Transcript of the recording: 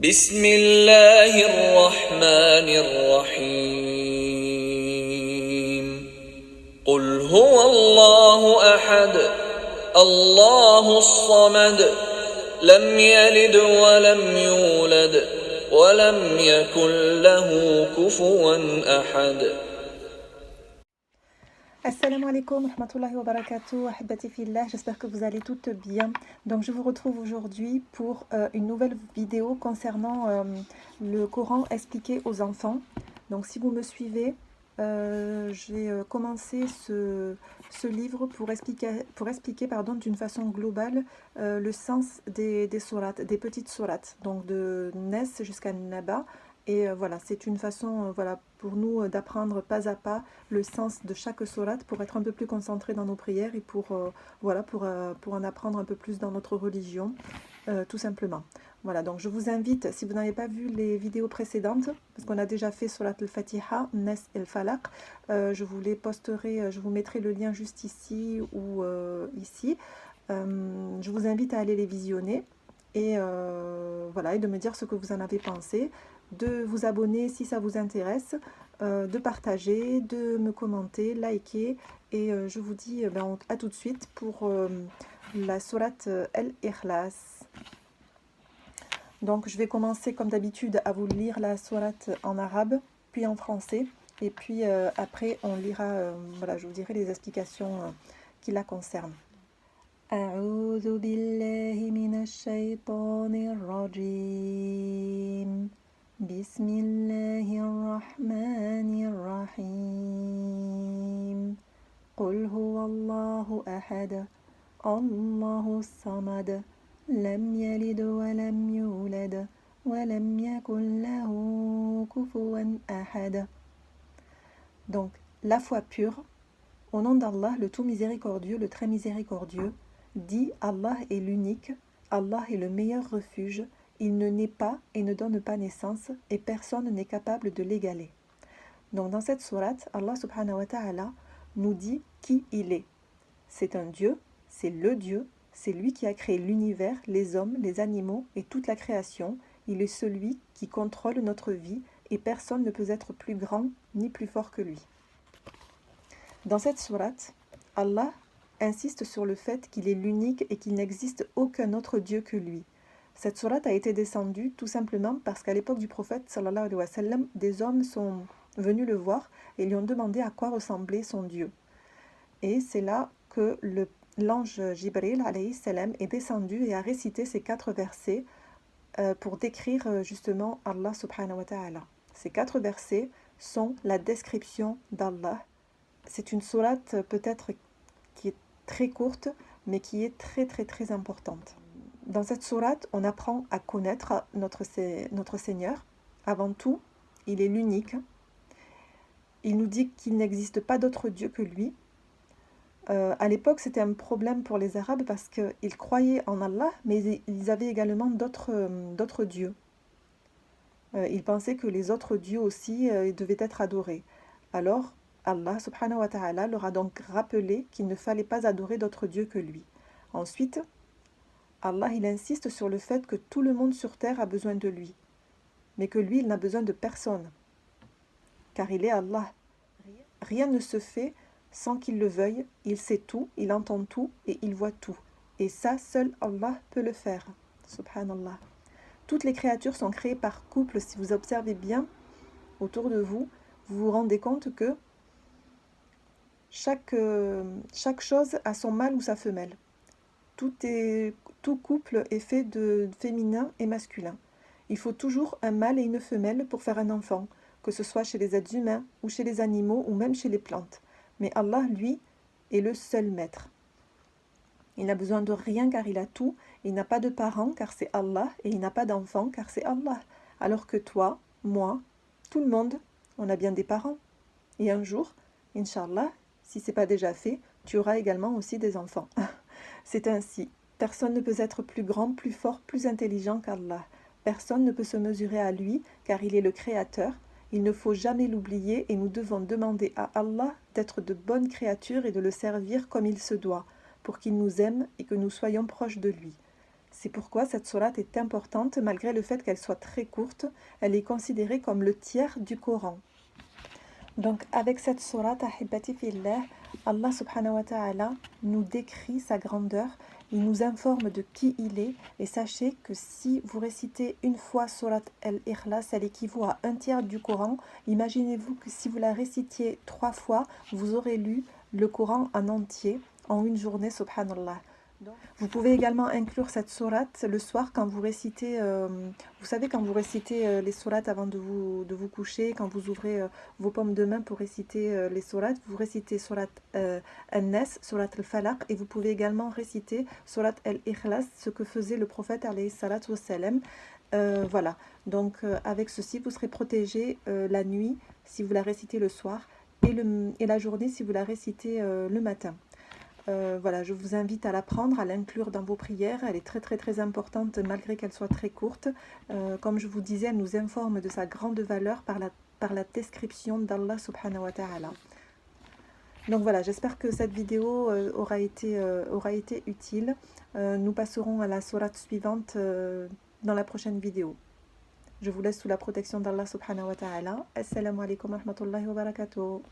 بسم الله الرحمن الرحيم قل هو الله أحد الله الصمد لم يلد ولم يولد ولم يكن له كفوا أحد. Assalamu alaikum wa rahmatullahi wa barakatuh, ahibati fillah, j'espère que vous allez toutes bien. Donc je vous retrouve aujourd'hui pour une nouvelle vidéo concernant le Coran expliqué aux enfants. Donc si vous me suivez, j'ai commencé ce livre pour expliquer d'une façon globale le sens des sourates, des petites sourates, donc de Nes jusqu'à Naba. Et voilà, c'est une façon voilà, pour nous d'apprendre pas à pas le sens de chaque sourate pour être un peu plus concentrés dans nos prières et pour en apprendre un peu plus dans notre religion, tout simplement. Voilà, donc je vous invite, si vous n'avez pas vu les vidéos précédentes, parce qu'on a déjà fait Surat al-Fatiha, Nes et el Falaq, je vous les posterai, je vous mettrai le lien juste ici ou ici. Je vous invite à aller les visionner et voilà, et de me dire ce que vous en avez pensé, de vous abonner si ça vous intéresse, de partager, de me commenter, liker, et je vous dis à tout de suite pour la sourate Al-Ikhlas. Donc je vais commencer comme d'habitude à vous lire la sourate en arabe, puis en français, et puis après on lira, voilà, je vous dirai les explications qui la concernent. أعوذ بالله من الشيطان الرجيم بسم الله الرحمن الرحيم قل هو الله أحد الله الصمد لم يلد ولم يولد ولم يكن له كفوا أحد. Donc, la foi pure, au nom d'Allah, le tout miséricordieux, le très miséricordieux, dit Allah est l'unique, Allah est le meilleur refuge, il ne naît pas et ne donne pas naissance, et personne n'est capable de l'égaler. Donc dans cette sourate, Allah subhanahu wa ta'ala nous dit qui il est. C'est un Dieu, c'est le Dieu, c'est lui qui a créé l'univers, les hommes, les animaux et toute la création. Il est celui qui contrôle notre vie et personne ne peut être plus grand ni plus fort que lui. Dans cette sourate, Allah insiste sur le fait qu'il est l'unique et qu'il n'existe aucun autre Dieu que lui. Cette sourate a été descendue tout simplement parce qu'à l'époque du prophète sallallahu alayhi wa sallam, des hommes sont venus le voir et lui ont demandé à quoi ressemblait son Dieu. Et c'est là que l'ange Jibril alayhi salam est descendu et a récité ces 4 versets pour décrire justement Allah subhanahu wa ta'ala. Ces 4 versets sont la description d'Allah. C'est une sourate peut-être qui est très courte, mais qui est très très très importante. Dans cette sourate, on apprend à connaître notre Seigneur. Avant tout, il est l'unique. Il nous dit qu'il n'existe pas d'autre Dieu que lui. À l'époque, c'était un problème pour les Arabes parce qu'ils croyaient en Allah, mais ils avaient également d'autres dieux. Ils pensaient que les autres dieux aussi devaient être adorés. Alors, Allah subhanahu wa ta'ala leur a donc rappelé qu'il ne fallait pas adorer d'autres dieux que lui. Ensuite, Allah il insiste sur le fait que tout le monde sur terre a besoin de lui, mais que lui il n'a besoin de personne, car il est Allah. Rien ne se fait sans qu'il le veuille, il sait tout, il entend tout et il voit tout. Et ça, seul Allah peut le faire. Subhanallah. Toutes les créatures sont créées par couple. Si vous observez bien autour de vous, vous vous rendez compte que chaque chose a son mâle ou sa femelle. Tout couple est fait de féminin et masculin. Il faut toujours un mâle et une femelle pour faire un enfant, que ce soit chez les êtres humains ou chez les animaux ou même chez les plantes. Mais Allah, lui, est le seul maître. Il n'a besoin de rien car il a tout. Il n'a pas de parents car c'est Allah et il n'a pas d'enfants car c'est Allah. Alors que toi, moi, tout le monde, on a bien des parents. Et un jour, Inch'Allah, si ce n'est pas déjà fait, tu auras également aussi des enfants. C'est ainsi. Personne ne peut être plus grand, plus fort, plus intelligent qu'Allah. Personne ne peut se mesurer à lui, car il est le Créateur. Il ne faut jamais l'oublier et nous devons demander à Allah d'être de bonnes créatures et de le servir comme il se doit, pour qu'il nous aime et que nous soyons proches de lui. C'est pourquoi cette sourate est importante malgré le fait qu'elle soit très courte. Elle est considérée comme le tiers du Coran. Donc avec cette sourate, Ahibati fillah, Allah subhanahu wa ta'ala nous décrit sa grandeur, il nous informe de qui il est, et sachez que si vous récitez une fois sourate al-Ikhlas, elle équivaut à un tiers du Coran. Imaginez-vous que si vous la récitiez 3 fois, vous aurez lu le Coran en entier en une journée, subhanallah. Vous pouvez également inclure cette sourate le soir quand vous récitez, vous savez, quand vous récitez les sourates avant de vous coucher, quand vous ouvrez vos paumes de main pour réciter les sourates, vous récitez sourate An-Nas, sourate Al-Falaq, et vous pouvez également réciter sourate Al-Ikhlas, ce que faisait le prophète alayhi salatu wassalam. Voilà, donc avec ceci, vous serez protégé la nuit si vous la récitez le soir, et la journée si vous la récitez le matin. Voilà, je vous invite à l'apprendre, à l'inclure dans vos prières. Elle est très très très importante malgré qu'elle soit très courte. Comme je vous disais, elle nous informe de sa grande valeur par la description d'Allah subhanahu wa ta'ala. Donc voilà, j'espère que cette vidéo aura été utile. Nous passerons à la sourate suivante dans la prochaine vidéo. Je vous laisse sous la protection d'Allah subhanahu wa ta'ala. Assalamu alaikum wa rahmatullahi wa barakatuh.